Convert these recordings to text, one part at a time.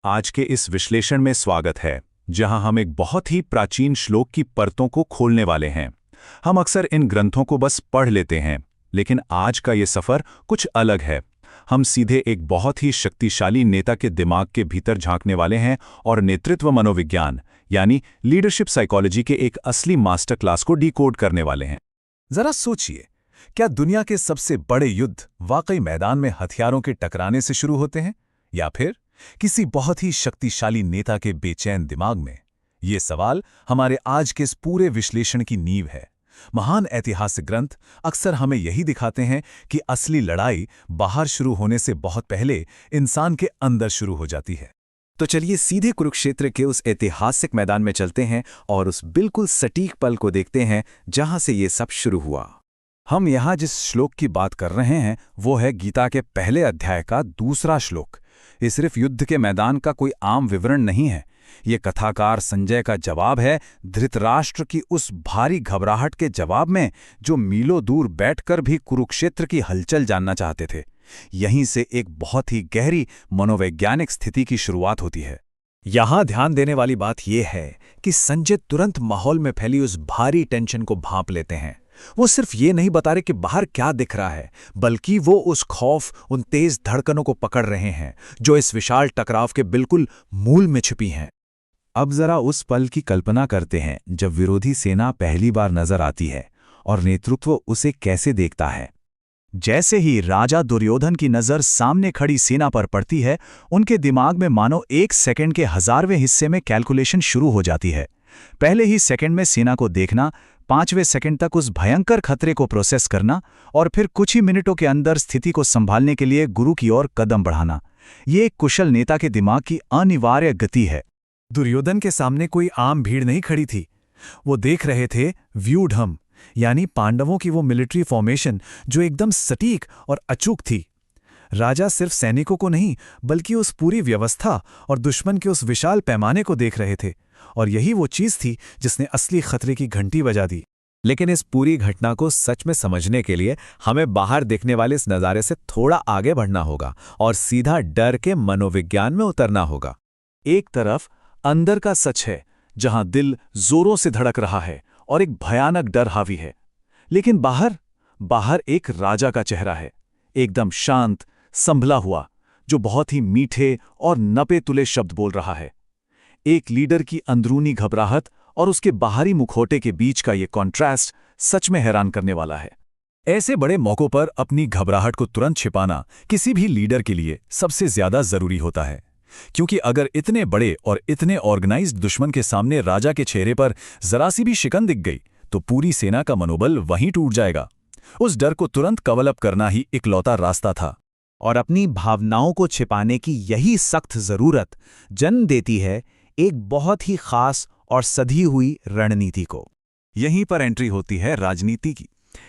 आज के इस विश्लेषण में स्वागत है, जहां हम एक बहुत ही प्राचीन श्लोक की परतों को खोलने वाले हैं। हम अक्सर इन ग्रंथों को बस पढ़ लेते हैं, लेकिन आज का ये सफ़र कुछ अलग है। हम सीधे एक बहुत ही शक्तिशाली नेता के दिमाग के भीतर झांकने वाले हैं और नेतृत्व मनोविज्ञान यानी लीडरशिप साइकोलॉजी के एक असली मास्टर क्लास को डिकोड करने वाले हैं। जरा सोचिए, क्या दुनिया के सबसे बड़े युद्ध वाकई मैदान में हथियारों के टकराने से शुरू होते हैं, या फिर किसी बहुत ही शक्तिशाली नेता के बेचैन दिमाग में? ये सवाल हमारे आज के इस पूरे विश्लेषण की नींव है। महान ऐतिहासिक ग्रंथ अक्सर हमें यही दिखाते हैं कि असली लड़ाई बाहर शुरू होने से बहुत पहले इंसान के अंदर शुरू हो जाती है। तो चलिए सीधे कुरुक्षेत्र के उस ऐतिहासिक मैदान में चलते हैं और उस बिल्कुल सटीक पल को देखते हैं जहां से ये सब शुरू हुआ। हम यहाँ जिस श्लोक की बात कर रहे हैं वो है गीता के पहले अध्याय का दूसरा श्लोक। ये सिर्फ युद्ध के मैदान का कोई आम विवरण नहीं है। ये कथाकार संजय का जवाब है धृतराष्ट्र की उस भारी घबराहट के जवाब में, जो मीलों दूर बैठकर भी कुरुक्षेत्र की हलचल जानना चाहते थे। यहीं से एक बहुत ही गहरी मनोवैज्ञानिक स्थिति की शुरुआत होती है। यहाँ ध्यान देने वाली बात यह है कि संजय तुरंत माहौल में फैली उस भारी टेंशन को भांप लेते हैं। वो सिर्फ ये नहीं बता रहे कि बाहर क्या दिख रहा है, बल्कि वो उस खौफ, उन तेज धड़कनों को पकड़ रहे हैं जो इस विशाल टकराव के बिल्कुल मूल में छिपी हैं। अब जरा उस पल की कल्पना करते हैं जब विरोधी सेना पहली बार नजर आती है और नेतृत्व उसे कैसे देखता है। जैसे ही राजा दुर्योधन की नजर सामने खड़ी सेना पर पड़ती है, उनके दिमाग में मानो एक सेकंड के 1000वें हिस्से में कैलकुलेशन शुरू हो जाती है। पहले ही सेकंड में सेना को देखना, 5वें सेकंड तक उस भयंकर खतरे को प्रोसेस करना और फिर कुछ ही मिनटों के अंदर स्थिति को संभालने के लिए गुरु की ओर कदम बढ़ाना, ये एक कुशल नेता के दिमाग की अनिवार्य गति है। दुर्योधन के सामने कोई आम भीड़ नहीं खड़ी थी। वो देख रहे थे व्यूढ़, यानी पांडवों की वो मिलिट्री फॉर्मेशन जो एकदम सटीक और अचूक थी। राजा सिर्फ सैनिकों को नहीं, बल्कि उस पूरी व्यवस्था और दुश्मन के उस विशाल पैमाने को देख रहे थे, और यही वो चीज थी जिसने असली खतरे की घंटी बजा दी। लेकिन इस पूरी घटना को सच में समझने के लिए हमें बाहर देखने वाले इस नज़ारे से थोड़ा आगे बढ़ना होगा और सीधा डर के मनोविज्ञान में उतरना होगा। एक तरफ अंदर का सच है, जहां दिल जोरों से धड़क रहा है और एक भयानक डर हावी है। लेकिन बाहर एक राजा का चेहरा है, एकदम शांत, संभला हुआ, जो बहुत ही मीठे और नपे तुले शब्द बोल रहा है। एक लीडर की अंदरूनी घबराहट और उसके बाहरी मुखौटे के बीच का ये कॉन्ट्रास्ट सच में हैरान करने वाला है। ऐसे बड़े मौकों पर अपनी घबराहट को तुरंत छिपाना किसी भी लीडर के लिए सबसे ज्यादा जरूरी होता है, क्योंकि अगर इतने बड़े और इतने ऑर्गेनाइज्ड दुश्मन के सामने राजा के चेहरे पर जरा सी भी शिकन दिख गई तो पूरी सेना का मनोबल वहीं टूट जाएगा। उस डर को तुरंत कवर अप करना ही इकलौता रास्ता था, और अपनी भावनाओं को छिपाने की यही सख्त जरूरत जन्म देती है एक बहुत ही खास और सधी हुई रणनीति को। यहीं पर एंट्री होती है राजनीति की।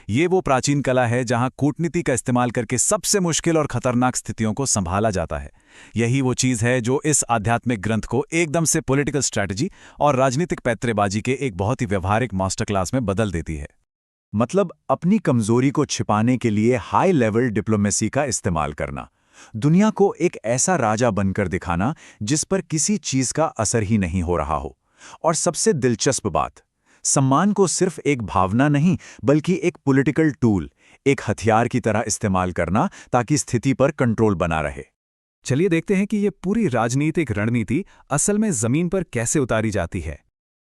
ये वो प्राचीन कला है जहां कूटनीति का इस्तेमाल करके सबसे मुश्किल और खतरनाक स्थितियों को संभाला जाता है। यही वो चीज है जो इस आध्यात्मिक ग्रंथ को एकदम से पॉलिटिकल स्ट्रैटेजी और राजनीतिक पैंतरेबाजी के एक बहुत ही व्यवहारिक मास्टर क्लास में बदल देती है। मतलब अपनी कमजोरी को छिपाने के लिए हाई लेवल डिप्लोमेसी का इस्तेमाल करना, दुनिया को एक ऐसा राजा बनकर दिखाना जिस पर किसी चीज का असर ही नहीं हो रहा हो, और सबसे दिलचस्प बात, सम्मान को सिर्फ एक भावना नहीं बल्कि एक पॉलिटिकल टूल, एक हथियार की तरह इस्तेमाल करना ताकि स्थिति पर कंट्रोल बना रहे। चलिए देखते हैं कि ये पूरी राजनीतिक रणनीति असल में जमीन पर कैसे उतारी जाती है।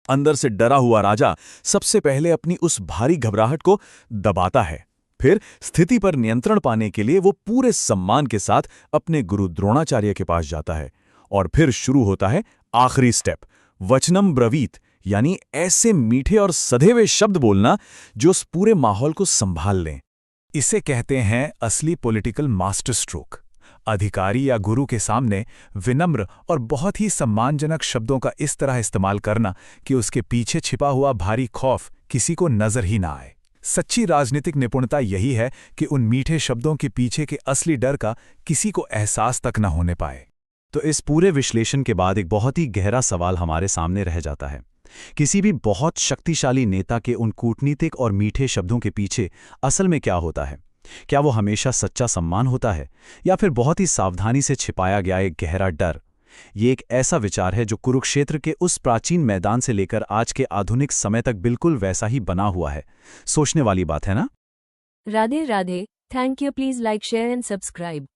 अंदर से डरा हुआ राजा सबसे पहले अपनी उस भारी घबराहट को दबाता है। फिर स्थिति पर नियंत्रण पाने के लिए वो पूरे सम्मान के साथ अपने गुरु द्रोणाचार्य के पास जाता है, और फिर शुरू होता है आखिरी स्टेप, वचनम ब्रवीत, यानी ऐसे मीठे और सधे हुए शब्द बोलना जो उस पूरे माहौल को संभाल लें। इसे कहते हैं असली पॉलिटिकल मास्टर स्ट्रोक। अधिकारी या गुरु के सामने विनम्र और बहुत ही सम्मानजनक शब्दों का इस तरह इस्तेमाल करना कि उसके पीछे छिपा हुआ भारी खौफ किसी को नजर ही ना आए। सच्ची राजनीतिक निपुणता यही है कि उन मीठे शब्दों के पीछे के असली डर का किसी को एहसास तक न होने पाए। तो इस पूरे विश्लेषण के बाद एक बहुत ही गहरा सवाल हमारे सामने रह जाता है। किसी भी बहुत शक्तिशाली नेता के उन कूटनीतिक और मीठे शब्दों के पीछे असल में क्या होता है? क्या वो हमेशा सच्चा सम्मान होता है, या फिर बहुत ही सावधानी से छिपाया गया एक गहरा डर? ये एक ऐसा विचार है जो कुरुक्षेत्र के उस प्राचीन मैदान से लेकर आज के आधुनिक समय तक बिल्कुल वैसा ही बना हुआ है। सोचने वाली बात है ना? Radhe Radhe. Thank you. Please like, share and subscribe.